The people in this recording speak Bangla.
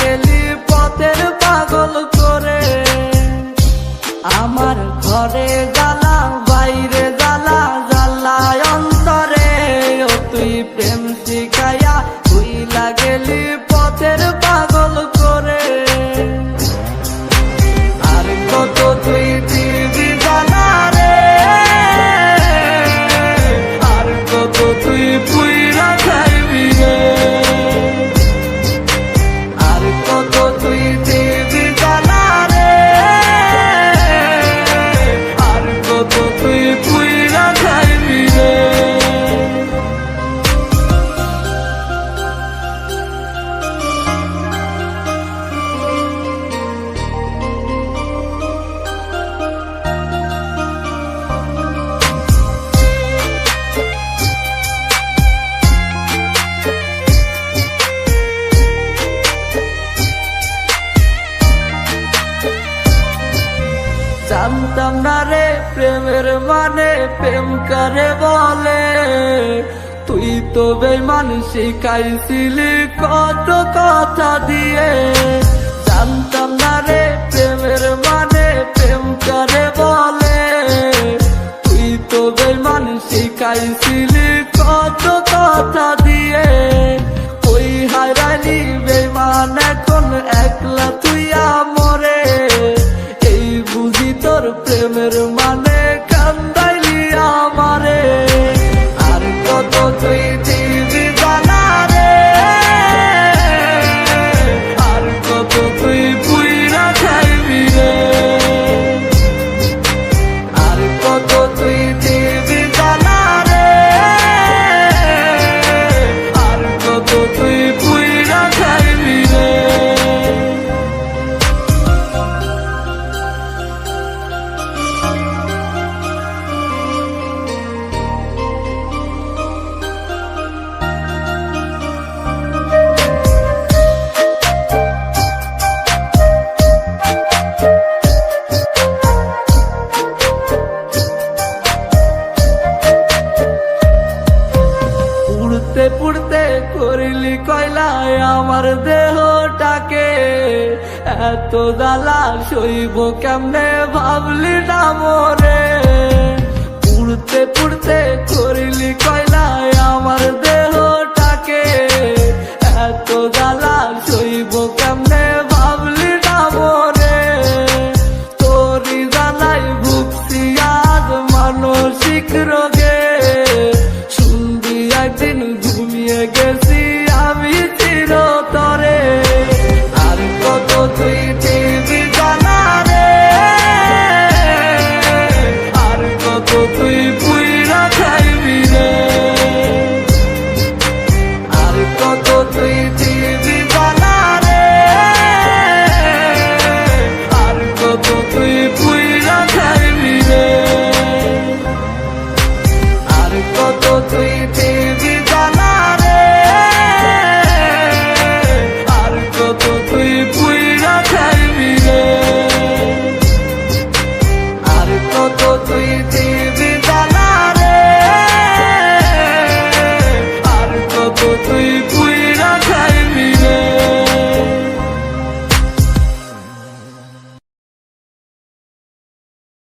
গেলি পথের পাগল করে। আমার ঘরে জ্বালা বাইরে জ্বালা জ্বালায় অন্তরে, ও তুই প্রেম শিখাইয়া ভুইলা গেলি পথের পাগল করে। আর কত তুই দিবি জ্বালা রে, আর কত তুই পুইরা খাইবি রে, আর কত তুই দিবি জ্বালা রে, আর কত তুই পুইরা খাইবি রে। জানতাম না রে প্রেমের মানে প্রেম করে বলে, তুই তো বেঈমান শিখাইছিলি কত কথা দিয়ে। জানতাম না রে প্রেমের মানে প্রেম করে বলে, তুই তো বেঈমান শিখাইছিলি কত কথা দিয়ে। ওই হারালি বেঈমান এখন একলা তুই আমরে, এই বুঝি তোর প্রেমের মানে কান্দাইলি আমারে। আর কত তুই দিবি জ্বালা রে, আর কত তুই পুইরা খাইবি রে, আর কত তুই দিবি জ্বালা রে, আর কত তুই পুইরা খাইবি রে। পুড়তে পুড়তে করিলি কয়লায় আমার দেহটাকে, এত জ্বালা সইব কেমনে ভাবলি না মোরে। পুড়তে পুড়তে করিলি কয়লায় আমার দেহটাকে,